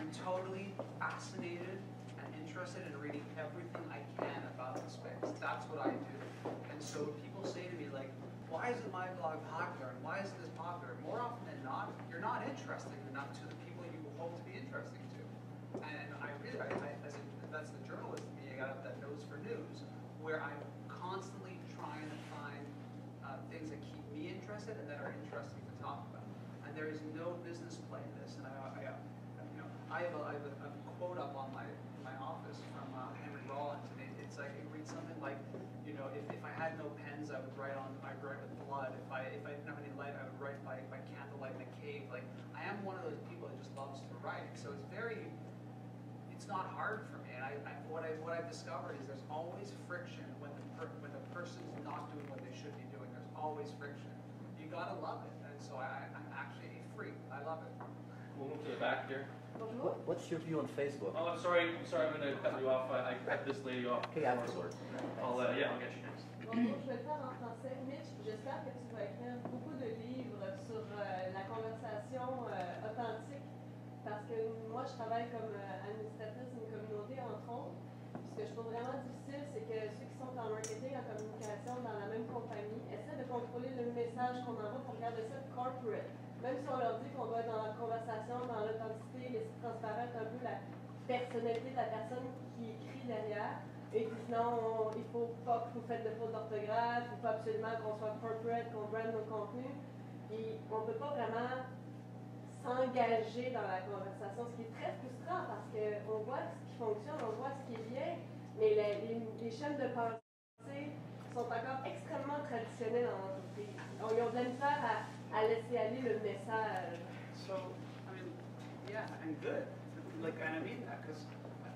I'm totally fascinated and interested in reading everything I can about the space. That's what I do. And so when people say to me like, why isn't my blog popular and why isn't this popular? More often than not, you're not interesting enough to the people you hope to be interesting to. And that's the journalist in me. I got that nose for news, where I'm constantly trying to find things that keep me interested and that are interesting to talk about. And there is no business play in this. And I have a quote up on my office from Henry Rollins, and it reads something like, you know, if I had no pens, I'd write with blood. If I didn't have any light, I would write by candlelight in a cave. Like, I am one of those people that just loves to write. So it's not hard for me. And what I've discovered is there's always friction when the person's not doing what they should be doing. There's always friction. You gotta love it. And so I'm actually a freak. I love it. We'll move to the back here. What's your view on Facebook? Oh, I'm sorry, I'm going to cut you off. I cut this lady off. Okay, afterwards. I'll get you next. Bonjour, je vais le faire en français. Mitch, j'espère que tu vas écrire beaucoup de livres sur la conversation authentique, parce que moi, je travaille comme administratrice d'une communauté, entre autres. Ce que je trouve vraiment difficile, c'est que ceux qui sont en marketing, en communication, dans la même compagnie, essaient de contrôler le message qu'on envoie pour regarder ça corporate. Même si on leur dit qu'on doit être dans la conversation, dans l'authenticité, laisser transparaître un peu la personnalité de la personne qui écrit derrière, et ils disent non, il ne faut pas que vous faites de fautes d'orthographe, il faut absolument qu'on soit corporate, qu'on brande nos contenus. Et on ne peut pas vraiment s'engager dans la conversation, ce qui est très frustrant parce qu'on voit ce qui fonctionne, on voit ce qui est bien, mais les chaînes de pensée sont encore extrêmement traditionnelles dans l'entreprise. Ils ont de la misère à laisser aller le message. So, I mean, yeah, and good. Like, and I mean that because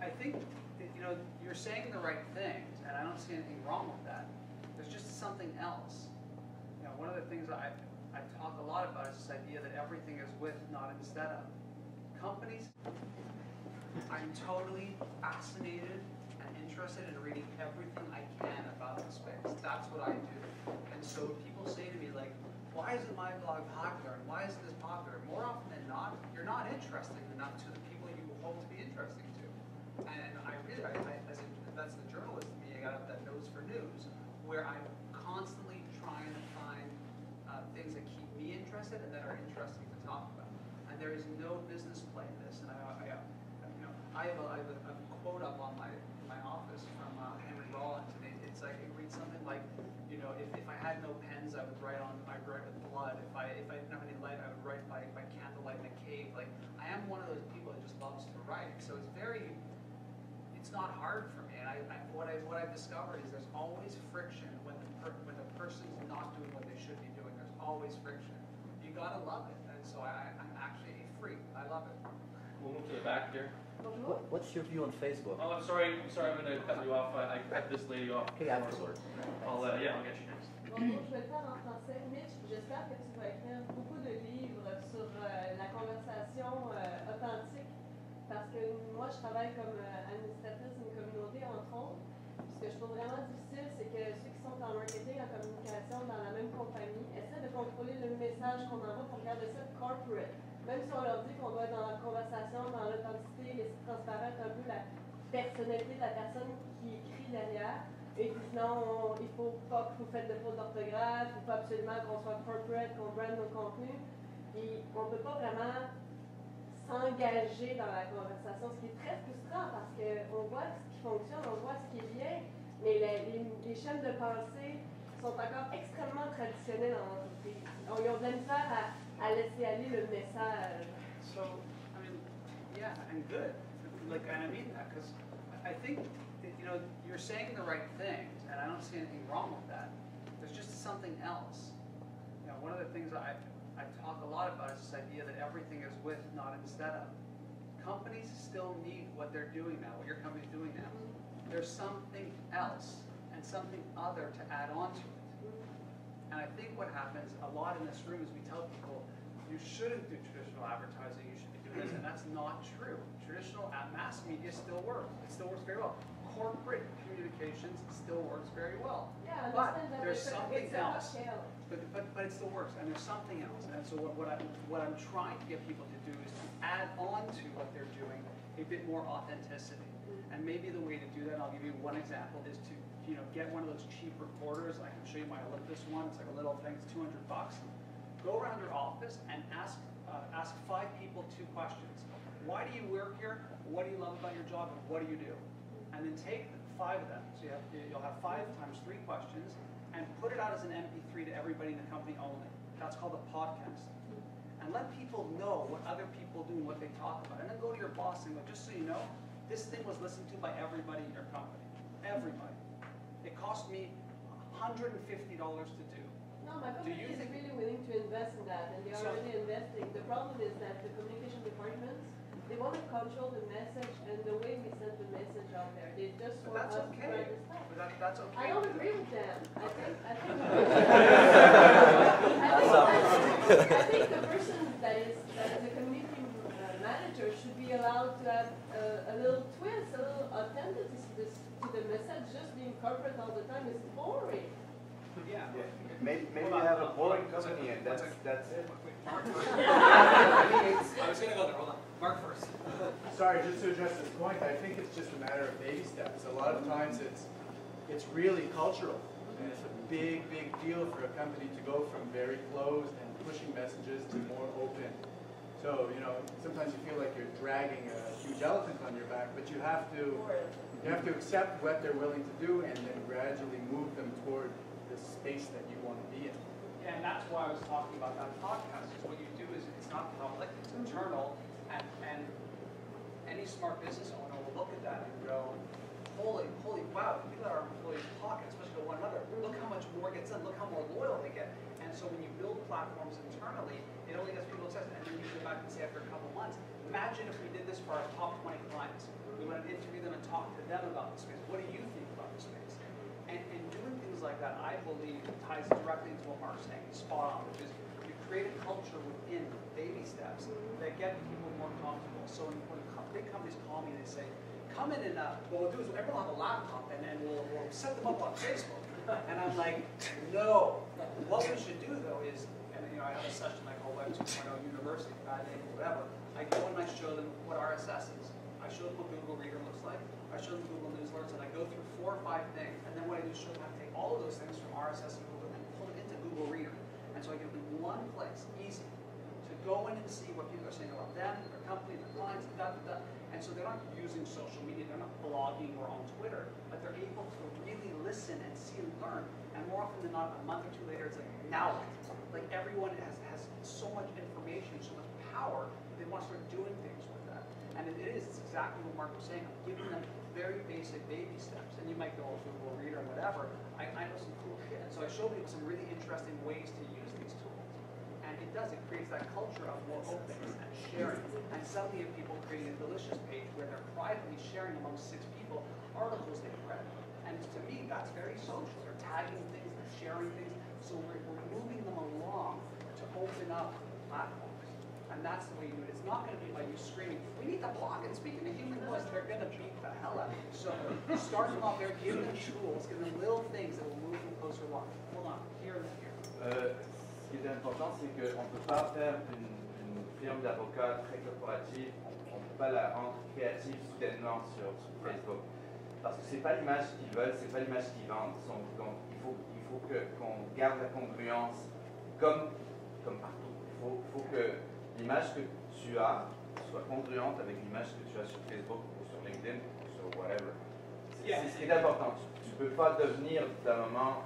I think that, you know, you're saying the right things, and I don't see anything wrong with that. There's just something else. You know, one of the things I talk a lot about is this idea that everything is with, not instead of. Companies, I'm totally fascinated and interested in reading everything I can about the space. That's what I do. And so when people say to me like, why isn't my blog popular and why isn't this popular? More often than not, you're not interesting enough to the people you hope to be interesting to. And that's the journalist in me. I got that nose for news, where I'm constantly trying to find things that keep me interested and that are interesting to talk about. And there is no business play in this. And I have a quote up on my office from Henry Rollins, and it reads something like, you know, if I had no pens, I would write with blood. If I didn't have any light, I would write by candlelight in a cave. Like, I am one of those people that just loves to write. So it's not hard for me. And what I've discovered is there's always friction when the person's not doing what they should be doing. There's always friction. You gotta love it. And so I'm actually a freak. I love it. We'll move to the back here. What's your view on Facebook? Oh, I'm sorry, I'm going to cut you off. I cut this lady off. Okay, afterwards. I'll get you next. Bonjour, je vais le faire en français. Mitch, j'espère que tu vas écrire beaucoup de livres sur la conversation authentique, parce que moi, je travaille comme administratrice d'une communauté, entre autres. Ce que je trouve vraiment difficile, c'est que ceux qui sont en marketing, en communication, dans la même compagnie, essaient de contrôler le message qu'on envoie pour regarder ça corporate. Même si on leur dit qu'on doit être dans la conversation, dans l'authenticité, laisser transparaître un peu la personnalité de la personne qui écrit derrière, et ils disent non, il ne faut pas que vous faites de fautes d'orthographe, il faut absolument qu'on soit corporate, qu'on brande nos contenus. Et on ne peut pas vraiment s'engager dans la conversation, ce qui est très frustrant parce qu'on voit ce qui fonctionne, on voit ce qui est bien, mais les chaînes de pensée sont encore extrêmement traditionnelles dans l'entreprise. Ils ont de la misère à laisser aller le message. So, I mean, yeah, and good. Like, and I mean that because I think that, you know, you're saying the right things, and I don't see anything wrong with that. There's just something else. You know, one of the things I talk a lot about is this idea that everything is with, not instead of. Companies still need what they're doing now, what your company's doing now. There's something else and something other to add on to it. And I think what happens a lot in this room is we tell people, you shouldn't do traditional advertising, you should be doing this, and that's not true. Traditional mass media still works. It still works very well. Corporate communications still works very well. Yeah, but there's something else. But it still works, and there's something else. And so what I'm trying to get people to do is to add on to what they're doing a bit more authenticity. And maybe the way to do that, I'll give you one example, is to get one of those cheap recorders. I can show you my Olympus one. It's like a little thing. It's $200. Go around your office and ask 5 people 2 questions. Why do you work here? What do you love about your job? And what do you do? And then take 5 of them. So you'll have 5 times 3 questions, and put it out as an MP3 to everybody in the company only. That's called a podcast. And let people know what other people do and what they talk about. And then go to your boss and go, just so you know, this thing was listened to by everybody in your company. Everybody. It cost me $150 to do. No, my Do company you is think- really willing to invest in that, and they're So- already investing. The problem is that the communication departments, they want to control the message and the way we send the message out there. They just But want that's us to okay. understand. But that's okay. I don't agree with them. I think the person that is the community manager should be allowed to have a little twist, a little authenticity to the message. Just being corporate all the time is boring. Yeah. Maybe Hold you on, have a hold on, boring one second, company and one that's second. it. I was gonna go there, hold on. Mark first. Sorry, just to address this point, I think it's just a matter of baby steps. A lot of times it's really cultural, and it's a big deal for a company to go from very closed and pushing messages to more open. So, sometimes you feel like you're dragging a huge elephant on your back, but you have to accept what they're willing to do and then gradually move them toward the space that you want to be in. Yeah, and that's why I was talking about that podcast, because what you do is it's not public, it's internal, and any smart business owner will look at that and go, holy wow, we let our employees talk, especially to one another. Look how much more gets done, look how more loyal they get. And so when you build platforms internally, it only gets people obsessed, and then you go back and say after a couple months, imagine if we did this for our top 20 clients. We went and interview them and talk to them about the space. What do you think about the space? And doing things like that, I believe, ties directly into what Mark's saying, spot on, which is you create a culture within baby steps that get people more comfortable. So when big companies call me and they say, come in and what we'll do is everyone will have a laptop and then we'll set them up on Facebook. And I'm like, no. What we should do though is, and I have a session I call Web 2.0 University, bad name, whatever. I go and I show them what RSS is. I show them what Google Reader looks like. I show them Google News Alerts, and I go through 4 or 5 things. And then what I do is show them how to take all of those things from RSS and Google and pull it into Google Reader. And so I give them one place, easy, to go in and see what people are saying about them, their company, their clients, And so they're not using social media, they're not blogging or on Twitter, but they're able to really listen and see and learn. And more often than not, a month or 2 later, it's like, now what? Like everyone has so much information, so much power, they want to start doing things with that. And it's exactly what Mark was saying. I'm giving them very basic baby steps. And you might go, Google Reader and whatever. I know some cool shit. And so I show people some really interesting ways to use these tools. And it creates that culture of more openness and sharing. And suddenly you have people creating a delicious page where they're privately sharing amongst 6 people articles they've read. And to me, that's very social. They're tagging things, they're sharing things. So we're moving them along to open up platforms. And that's the way you do it. It's not going to be by you screaming, we need to blog and speak in a human voice. They're going to beat the hell out of you. So start them off there, give them tools, give them little things that will move them closer along. Hold on, here and here. Ce qui est important, c'est qu'on ne peut pas faire une firme d'avocats très corporative, on ne peut pas la rendre créative soudainement sur Facebook. Parce que ce n'est pas l'image qu'ils veulent, ce n'est pas l'image qu'ils vendent. Donc il faut qu'on garde la congruence comme partout. Il faut que l'image que tu as soit congruente avec l'image que tu as sur Facebook ou sur LinkedIn ou sur whatever. C'est ce qui est important. Tu ne peux pas devenir d'un moment,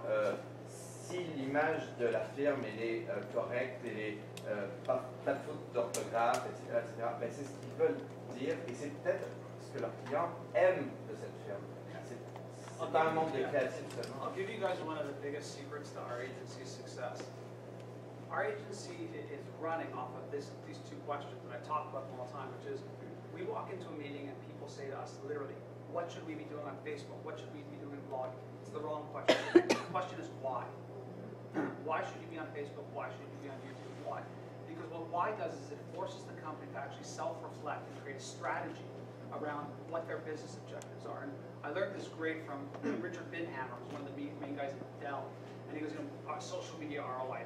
si l'image de la firme elle est correcte, elle est pas de faute d'orthographe, etc., ben c'est ce qu'ils veulent dire et c'est peut-être ce que leurs clients aiment de cette firme. C'est pas un monde de créatifs seulement. I'll give you guys one of the biggest secrets to our agency's success. Our agency is running off of these 2 questions that I talk about all the time, which is we walk into a meeting and people say to us literally, what should we be doing on Facebook? What should we be doing in blogging? It's the wrong question. The question is why. Why should you be on Facebook? Why should you be on YouTube? Why? Because what why does is it forces the company to actually self-reflect and create a strategy around what their business objectives are. And I learned this great from Richard Binhammer, who's one of the main guys at Dell. And he goes, social media ROI.